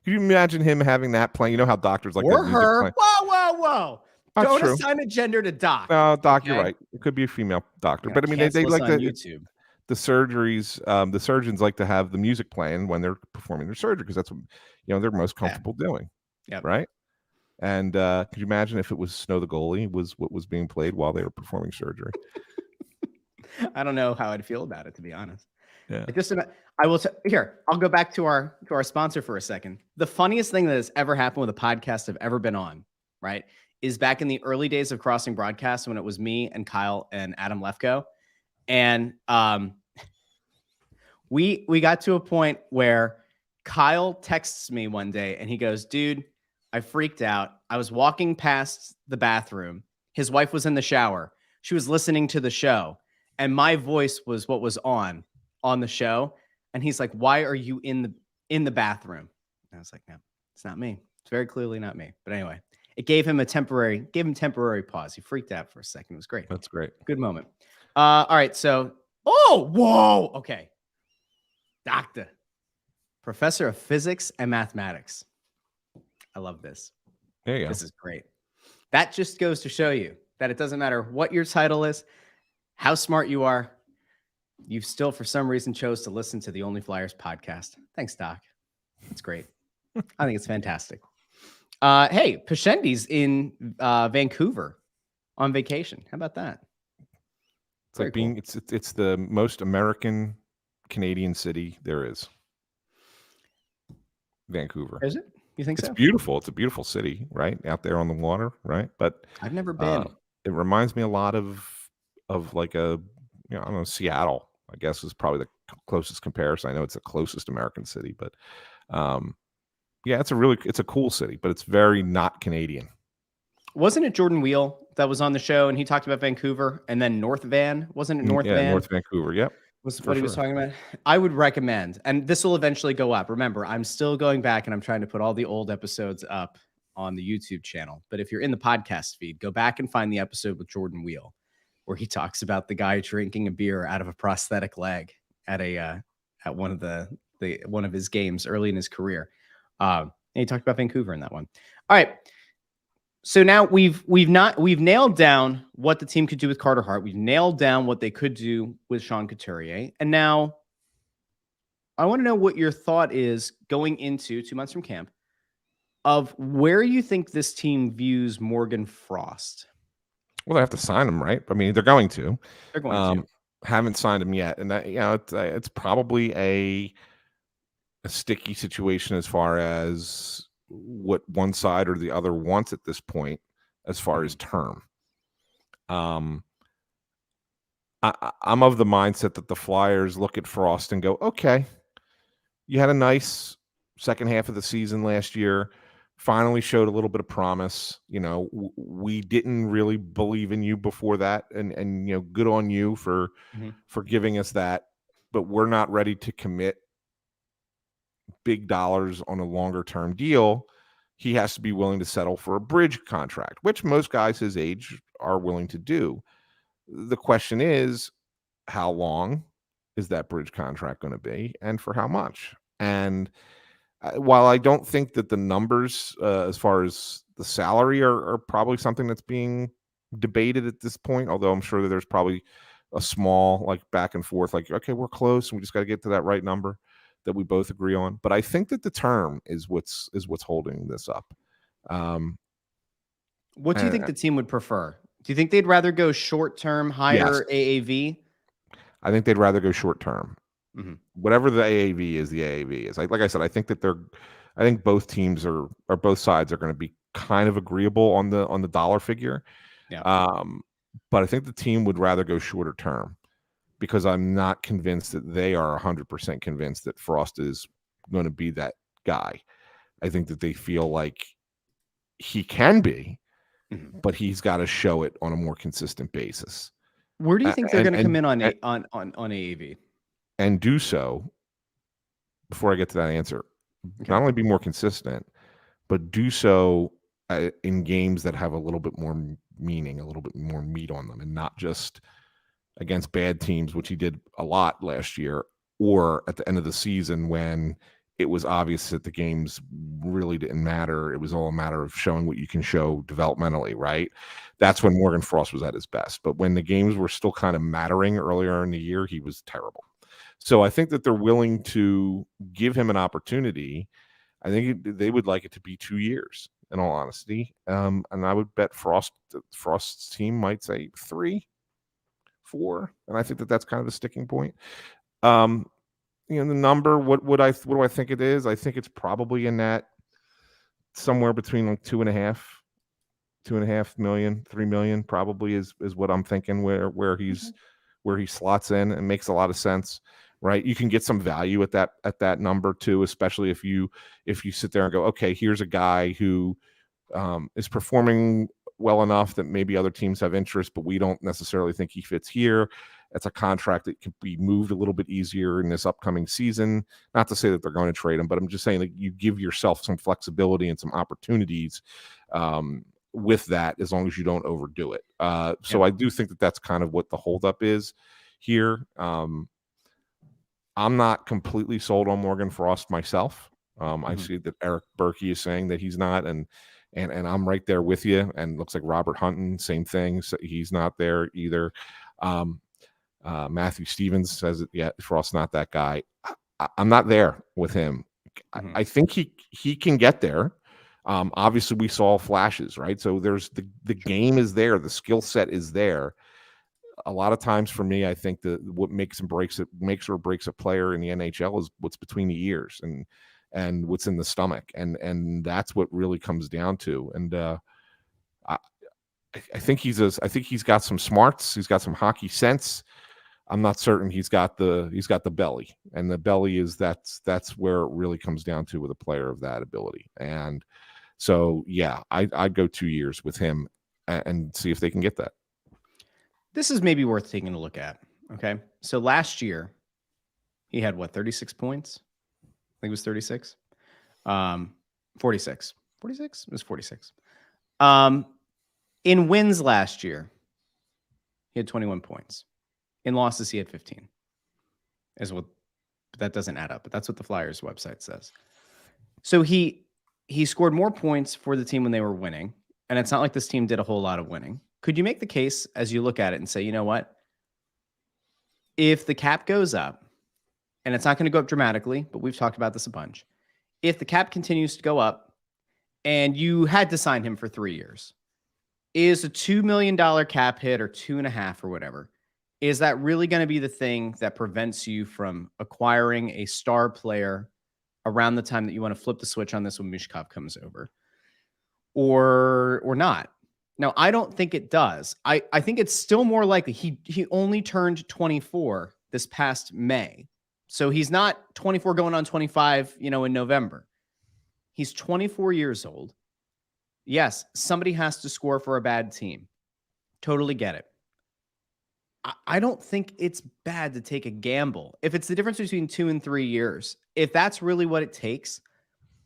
you imagine him having that playing? You know how doctors like or her. Whoa. That's Don't true. assign a gender to Doc. No, Doc, you're right. It could be a female doctor, but I mean, they like YouTube. The surgeries. The surgeons like to have the music playing when they're performing their surgery because that's what they're most comfortable doing. Yeah. Right. And could you imagine if it was Snow the Goalie was what was being played while they were performing surgery? I don't know how I'd feel about it, to be honest. Yeah. I'll go back to our sponsor for a second. The funniest thing that has ever happened with a podcast I've ever been on, right, is back in the early days of Crossing Broadcast when it was me and Kyle and Adam Lefko. And we got to a point where Kyle texts me one day and he goes, dude, I freaked out. I was walking past the bathroom. His wife was in the shower. She was listening to the show. And my voice was what was on the show. And he's like, why are you in the bathroom? And I was like, no, it's not me. It's very clearly not me. But anyway, it gave him temporary pause. He freaked out for a second. It was great. That's great. Good moment. All right. So, whoa. Okay. Doctor, professor of physics and mathematics. I love this. There you go. This is great. That just goes to show you that it doesn't matter what your title is, how smart you are. You've still, for some reason, chose to listen to the Only Flyers podcast. Thanks, Doc. That's great. I think it's fantastic. Hey, Pashendi's in Vancouver on vacation. How about that? It's like being it's the most American Canadian city there is. Vancouver. Is it? You think it's so? Beautiful. It's a beautiful city, right? Out there on the water, right? But I've never been. It reminds me a lot of like I don't know, Seattle, I guess is probably the closest comparison. I know it's the closest American city, but Yeah, it's a cool city, but it's very not Canadian. Wasn't it Jordan Wheel that was on the show and he talked about Vancouver and then North Van? Wasn't it North Van? North Vancouver. Yep. Was what he was talking about. I would recommend, and this will eventually go up. Remember, I'm still going back and I'm trying to put all the old episodes up on the YouTube channel. But if you're in the podcast feed, go back and find the episode with Jordan Wheel, where he talks about the guy drinking a beer out of a prosthetic leg at one of his games early in his career. And he talked about Vancouver in that one. All right. So now we've nailed down what the team could do with Carter Hart. We've nailed down what they could do with Sean Couturier. And now I want to know what your thought is going into 2 months from camp of where you think this team views Morgan Frost. Well, they have to sign him, right? I mean, they're going to. They're going to. Haven't signed him yet. And that, it's probably a sticky situation as far as what one side or the other wants at this point as far as term. I'm of the mindset that the Flyers look at Frost and go, okay, you had a nice second half of the season last year, finally showed a little bit of promise. We didn't really believe in you before that, and good on you for giving us that, but we're not ready to commit big dollars on a longer term deal. He has to be willing to settle for a bridge contract, which most guys his age are willing to do. The question is, how long is that bridge contract going to be, and for how much? And while I don't think that the numbers as far as the salary are probably something that's being debated at this point, although I'm sure that there's probably a small back and forth, okay, we're close and we just got to get to that right number that we both agree on. But I think that the term is what's holding this up. What do you think the team would prefer? Do you think they'd rather go short-term, higher AAV? I think they'd rather go short-term. Mm-hmm. Whatever the AAV is, the AAV is. Like I said, I think both teams or both sides are going to be kind of agreeable on the dollar figure. Yeah. But I think the team would rather go shorter term, because I'm not convinced that they are 100% convinced that Frost is going to be that guy. I think that they feel like he can be, but he's got to show it on a more consistent basis. Where do you think they're going to come in on AAV? And do so, before I get to that answer, not only be more consistent, but do so in games that have a little bit more meaning, a little bit more meat on them, and not just against bad teams, which he did a lot last year, or at the end of the season when it was obvious that the games really didn't matter. It was all a matter of showing what you can show developmentally, right? That's when Morgan Frost was at his best. But when the games were still kind of mattering earlier in the year, he was terrible. So I think that they're willing to give him an opportunity. I think they would like it to be 2 years, in all honesty. And I would bet Frost's team might say 3, 4, and I think that that's kind of the sticking point. The number, what do I think it is? I think it's probably in that somewhere between 2.5 million, 3 million probably is what I'm thinking where he slots in, and makes a lot of sense, right? You can get some value at that number too, especially if you sit there and go, okay, here's a guy who is performing well enough that maybe other teams have interest, but we don't necessarily think he fits here. It's a contract that can be moved a little bit easier in this upcoming season. Not to say that they're going to trade him, but I'm just saying that you give yourself some flexibility and some opportunities with that, as long as you don't overdo it. So I do think that that's kind of what the holdup is here. I'm not completely sold on Morgan Frost myself. I see that Eric Berkey is saying that he's not, and I'm right there with you. And looks like Robert Hunton, same thing. So he's not there either. Matthew Stevens says that, Frost's not that guy. I'm not there with him. I think he can get there. Obviously we saw flashes, right? So there's the game is there. The skill set is there. A lot of times for me, I think that what makes or breaks a player in the NHL is what's between the ears and what's in the stomach. And that's what really comes down to. And I think he's got some smarts. He's got some hockey sense. I'm not certain he's got the belly, and the belly is that's where it really comes down to with a player of that ability. And so, yeah, I'd go 2 years with him and see if they can get that. This is maybe worth taking a look at. Okay. So last year, he had what, 36 points? I think it was 36. 46. 46? It was 46. In wins last year, he had 21 points. In losses, he had 15. But that doesn't add up, but that's what the Flyers website says. So he scored more points for the team when they were winning, and it's not like this team did a whole lot of winning. Could you make the case as you look at it and say, you know what? If the cap goes up, and it's not going to go up dramatically, but we've talked about this a bunch. If the cap continues to go up and you had to sign him for 3 years, is a $2 million cap hit or 2.5 or whatever, is that really going to be the thing that prevents you from acquiring a star player around the time that you want to flip the switch on this when Mishkov comes over? Or not? Now, I don't think it does. I think it's still more likely he only turned 24 this past May. So he's not 24 going on 25, in November. He's 24 years old. Yes, somebody has to score for a bad team. Totally get it. I don't think it's bad to take a gamble. If it's the difference between 2 and 3 years, if that's really what it takes,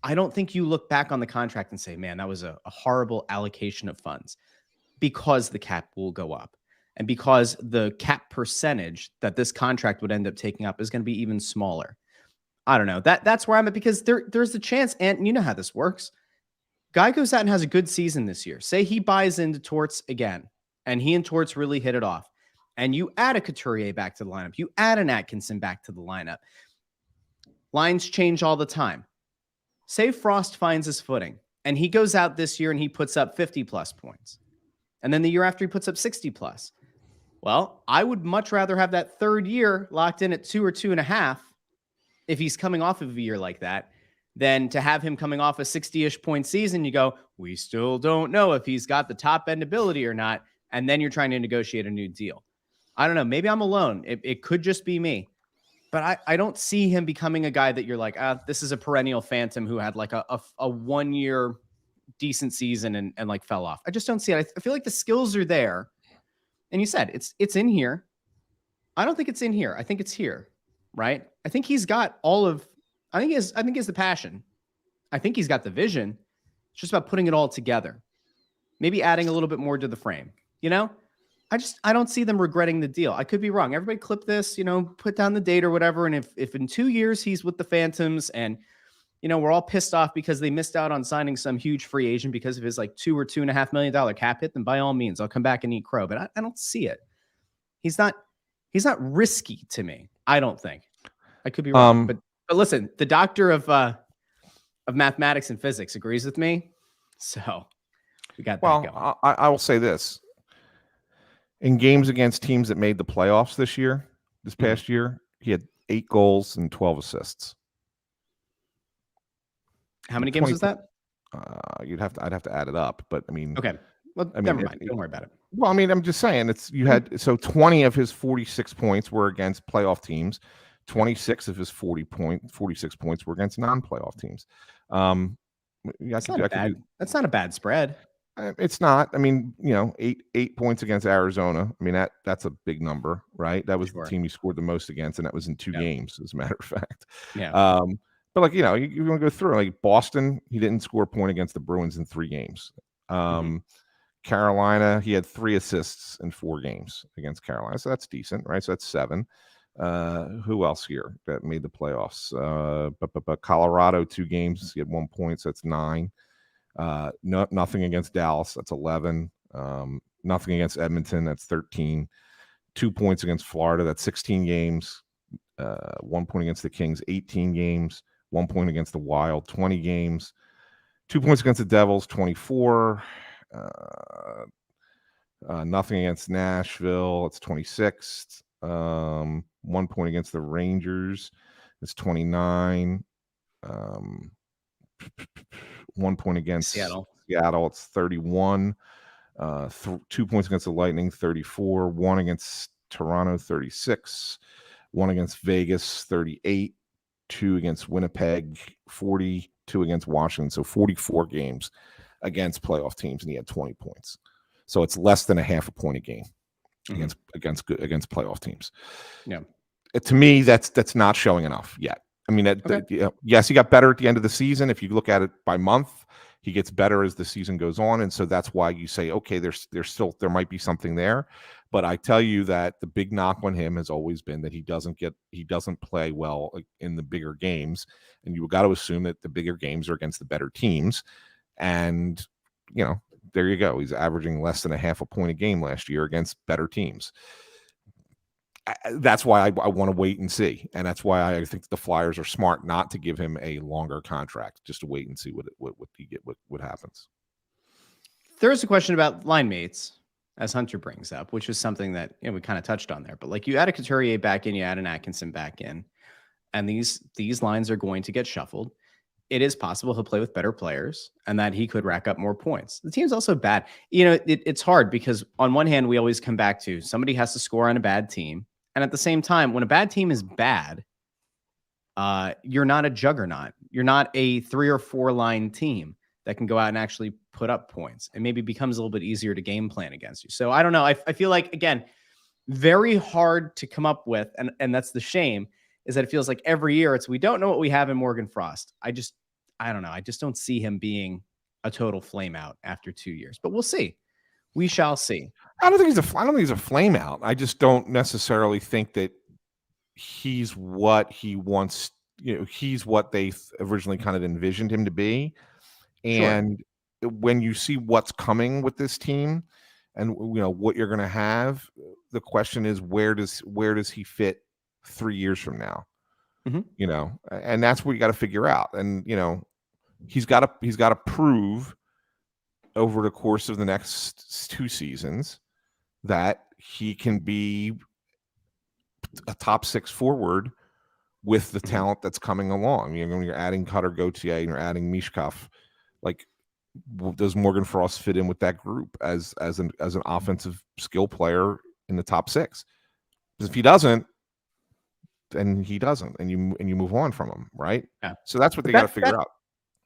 I don't think you look back on the contract and say, man, that was a horrible allocation of funds, because the cap will go up. And because the cap percentage that this contract would end up taking up is going to be even smaller. I don't know. That's where I'm at, because there's a chance, and you know how this works. Guy goes out and has a good season this year. Say he buys into Torts again, and he and Torts really hit it off. And you add a Couturier back to the lineup. You add an Atkinson back to the lineup. Lines change all the time. Say Frost finds his footing, and he goes out this year and he puts up 50-plus points. And then the year after he puts up 60-plus. Well, I would much rather have that third year locked in at 2 or 2.5 if he's coming off of a year like that, than to have him coming off a 60-ish point season. You go, we still don't know if he's got the top end ability or not. And then you're trying to negotiate a new deal. I don't know. Maybe I'm alone. It could just be me. But I don't see him becoming a guy that you're like, this is a perennial phantom who had like a 1 year decent season and like fell off. I just don't see it. I feel like the skills are there. And you said it's in here. I don't think it's in here. I think it's here, right? I think he's got I think he has the passion. I think he's got the vision. It's just about putting it all together. Maybe adding a little bit more to the frame. I don't see them regretting the deal. I could be wrong. Everybody clip this, put down the date or whatever. And if in 2 years he's with the Phantoms and, we're all pissed off because they missed out on signing some huge free agent because of his like $2 or $2.5 million cap hit, then by all means, I'll come back and eat crow. But I don't see it. He's not risky to me. I don't think. I could be wrong. But listen, the doctor of mathematics and physics agrees with me. So we got that going. I will say this. In games against teams that made the playoffs this past year, he had 8 goals and 12 assists. How many games was that? I'd have to add it up, but I mean, okay. Well, never mind. Don't worry about it. Well, I mean, I'm just saying so 20 of his 46 points were against playoff teams. 26 of his 46 points were against non-playoff teams. That's not a bad spread. It's not. I mean, 8 points against Arizona. I mean, that's a big number, right? That was the team he scored the most against, and that was in 2 games, as a matter of fact. Yeah. But like, you want to go through like Boston, he didn't score a point against the Bruins in 3 games. Carolina, he had 3 assists in 4 games against Carolina, so that's decent, right? So that's 7. Who else here that made the playoffs? But Colorado, 2 games, he had 1 point, so that's 9. Nothing against Dallas, that's 11. Nothing against Edmonton, that's 13. 2 points against Florida, that's 16 games. 1 point against the Kings, 18 games. 1 point against the Wild, 20 games. 2 points against the Devils, 24. Nothing against Nashville, it's 26. 1 point against the Rangers, it's 29. 1 point against Seattle, it's 31. 2 points against the Lightning, 34. 1 against Toronto 36, 1 against Vegas 38, 2 against Winnipeg 40, 2 against Washington. So 44 games against playoff teams, and he had 20 points. So it's less than a half a point a game against playoff teams. Yeah. To me, that's not showing enough yet. I mean, yes, he got better at the end of the season. If you look at it by month, he gets better as the season goes on, and so that's why you say, okay, there might be something there. But I tell you that the big knock on him has always been that he doesn't play well in the bigger games, and you got to assume that the bigger games are against the better teams. And there you go. He's averaging less than a half a point a game last year against better teams. That's why I want to wait and see, and that's why I think the Flyers are smart not to give him a longer contract, just to wait and see what happens. There's a question about line mates, as Hunter brings up, which is something that we kind of touched on there. But like, you add a Couturier back in, you add an Atkinson back in, and these lines are going to get shuffled. It is possible he'll play with better players and that he could rack up more points. The team's also bad. It's hard because on one hand, we always come back to somebody has to score on a bad team. And at the same time, when a bad team is bad, you're not a juggernaut. You're not a 3 or 4 line team that can go out and actually put up points. It maybe becomes a little bit easier to game plan against you. So I don't know. I feel like, again, very hard to come up with. And that's the shame, is that it feels like every year we don't know what we have in Morgan Frost. I don't know. I just don't see him being a total flame out after 2 years, but we'll see. We shall see. I don't think he's a flame out. I just don't necessarily think that he's what he wants. He's what they originally kind of envisioned him to be. And when you see what's coming with this team and what you're going to have, the question is, where does he fit 3 years from now? And that's what you got to figure out. And he's got to prove over the course of the next 2 seasons that he can be a top 6 forward with the talent that's coming along. When you're adding Cutter Gauthier and you're adding Mishkov, like, does Morgan Frost fit in with that group as an offensive skill player in the top 6? Because if he doesn't, then he doesn't, and you move on from him, right? Yeah. So that's what they got to figure out.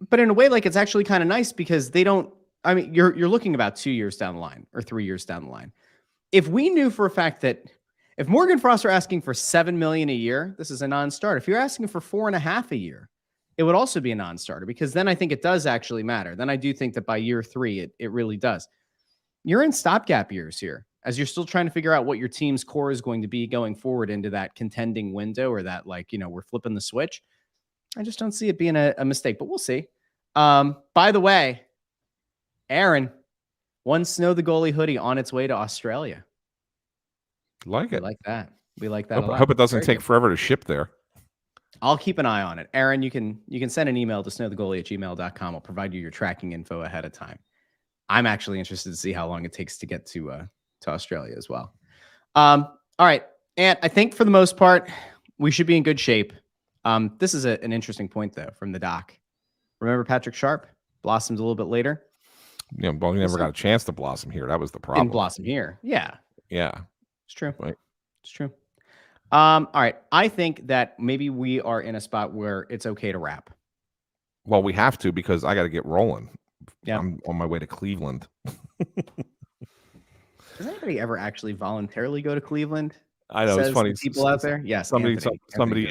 But in a way, like, it's actually kind of nice because they don't. I mean, you're looking about 2 years down the line or 3 years down the line. If we knew for a fact that if Morgan Frost are asking for $7 million a year, this is a non-starter. If you're asking for $4.5 a year, it would also be a non-starter, because then I think it does actually matter. Then I do think that by year 3, it really does. You're in stopgap years here as you're still trying to figure out what your team's core is going to be going forward into that contending window, or that, like, we're flipping the switch. I just don't see it being a mistake, but we'll see. By the way, Aaron, one Snow the Goalie hoodie on its way to Australia. Like it. We like that. We like that a lot. I hope it doesn't take forever to ship there. I'll keep an eye on it. Aaron, you can send an email to snowthegoalie@gmail.com. I'll provide you your tracking info ahead of time. I'm actually interested to see how long it takes to get to Australia as well. All right. And I think for the most part, we should be in good shape. This is an interesting point, though, from the doc. Remember Patrick Sharp? Blossomed a little bit later. Yeah, well, he never got a chance to blossom here. That was the problem. Didn't blossom here. Yeah. Yeah. It's true. Right. It's true. All right. I think that maybe we are in a spot where it's okay to wrap. Well, we have to, because I got to get rolling. Yeah. I'm on my way to Cleveland. Does anybody ever actually voluntarily go to Cleveland? I know, it's funny. People out there, yes. Somebody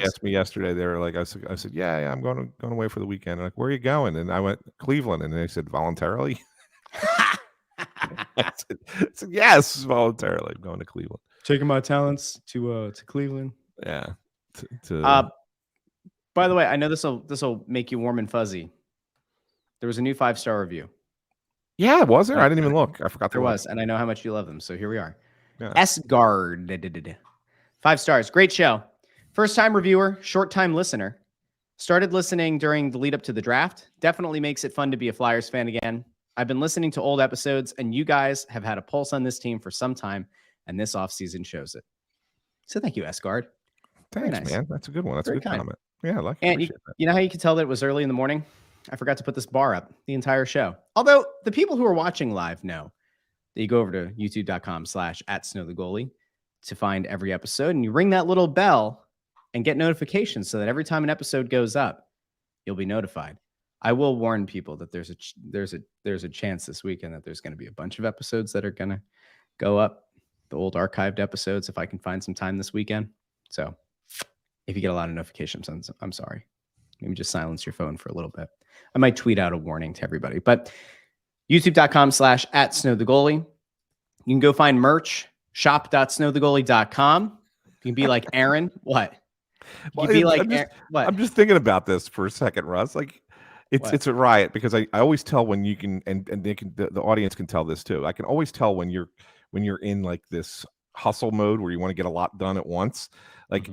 asked me yesterday. They were like, I said, yeah, I'm going away for the weekend. Like, where are you going? And I went, Cleveland, and they said, voluntarily. I said, yes, voluntarily. I'm going to Cleveland. Taking my talents to Cleveland. Yeah. By the way, I know this will make you warm and fuzzy. There was a new 5-star review. Yeah, was there? I didn't even look. I forgot there was, and I know how much you love them. So here we are. Yeah. S-Guard. 5 stars. Great show. First-time reviewer, short-time listener. Started listening during the lead up to the draft. Definitely makes it fun to be a Flyers fan again. I've been listening to old episodes, and you guys have had a pulse on this team for some time, and this offseason shows it. So thank you, S-Guard. Thanks, nice. Man. That's a good one. That's Very a good kind. comment. Yeah, I like it. And you know how you could tell that it was early in the morning? I forgot to put this bar up the entire show. Although the people who are watching live know that you go over to youtube.com/@snowthegoalie to find every episode, and you ring that little bell and get notifications so that every time an episode goes up, you'll be notified. I will warn people that there's a chance this weekend that there's going to be a bunch of episodes that are going to go up, the old archived episodes, if I can find some time this weekend. So if you get a lot of notifications, I'm sorry. Maybe just silence your phone for a little bit. I might tweet out a warning to everybody, but youtube.com/@snowthegoalie. You can go find merch, shop.snowthegoalie.com. You can be like Aaron. What? You can be like what? I'm just thinking about this for a second, Russ. Like, it's a riot because I always tell when you can, and they can, the audience can tell this too. I can always tell when you're in like this hustle mode where you want to get a lot done at once. Like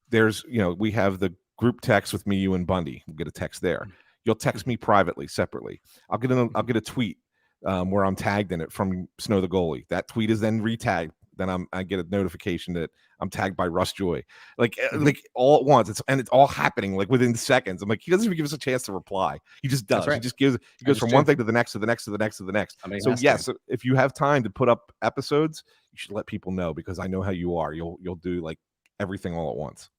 there's, we have the group text with me, you, and Bundy. We'll get a text there. You'll text me privately, separately. I'll get a tweet where I'm tagged in it from Snow the Goalie. That tweet is then retagged. Then I get a notification that I'm tagged by Russ Joy, like all at once. It's all happening like within seconds. I'm like, he doesn't even give us a chance to reply. He just does. Right. He goes from one thing to the next, to the next, to the next, to the next. So yes, if you have time to put up episodes, you should let people know, because I know how you are. You'll do like everything all at once.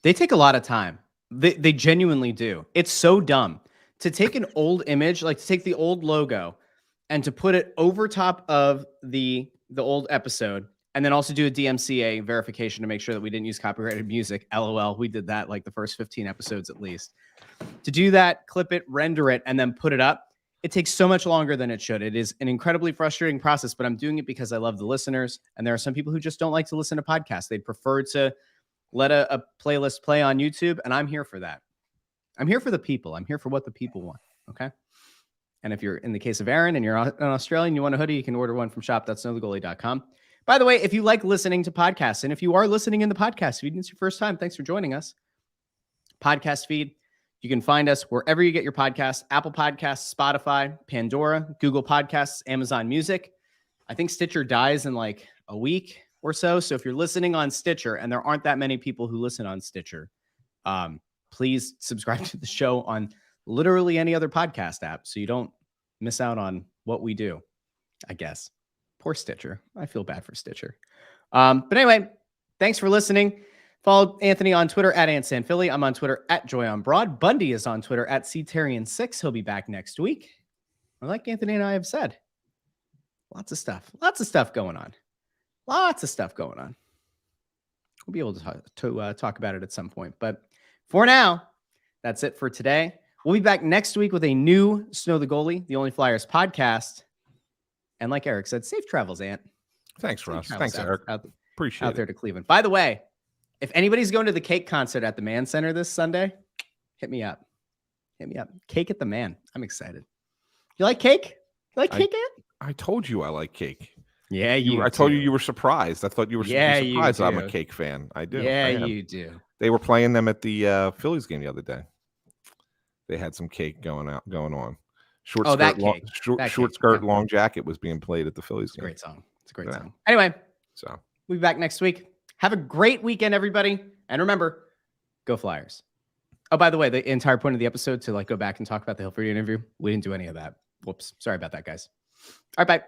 They take a lot of time. They genuinely do. It's so dumb to take an old image, like to take the old logo and to put it over top of the old episode, and then also do a DMCA verification to make sure that we didn't use copyrighted music. LOL. We did that like the first 15 episodes at least. To do that, clip it, render it, and then put it up, it takes so much longer than it should. It is an incredibly frustrating process, but I'm doing it because I love the listeners. And there are some people who just don't like to listen to podcasts. They'd prefer to let a playlist play on YouTube, and I'm here for that. I'm here for the people. I'm here for what the people want, okay? And if you're in the case of Aaron and you're an Australian, you want a hoodie, you can order one from shop.snowthegoalie.com. By the way, if you like listening to podcasts, and if you are listening in the podcast feed and it's your first time, thanks for joining us. Podcast feed, you can find us wherever you get your podcasts: Apple Podcasts, Spotify, Pandora, Google Podcasts, Amazon Music. I think Stitcher dies in like a week or so. So if you're listening on Stitcher, and there aren't that many people who listen on Stitcher, please subscribe to the show on literally any other podcast app so you don't miss out on what we do, I guess. Poor Stitcher. I feel bad for Stitcher. But anyway, thanks for listening. Follow Anthony on Twitter @AntSanPhilly. I'm on Twitter @JoyOnBroad. Bundy is on Twitter @CTarian6. He'll be back next week. Like Anthony and I have said, lots of stuff going on. We'll be able to talk about it at some point. But for now, that's it for today. We'll be back next week with a new Snow the Goalie, the Only Flyers podcast. And like Eric said, safe travels, Ant. Thanks, Russ. Thanks, Eric. Appreciate it. Out there to Cleveland. By the way, if anybody's going to the Cake concert at the Man Center this Sunday, hit me up. Cake at the Man. I'm excited. You like cake? You like cake, Ant? I told you I like cake. Yeah, I told you were surprised. I thought you were surprised I'm a Cake fan. I do. Yeah, you do. They were playing them at the Phillies game the other day. They had some cake going on. Short skirt, long jacket was being played at the Phillies game. Great song. It's a great song. Anyway, so we'll be back next week. Have a great weekend, everybody. And remember, go Flyers. Oh, by the way, the entire point of the episode to like go back and talk about the Hilford interview, we didn't do any of that. Whoops. Sorry about that, guys. All right, bye.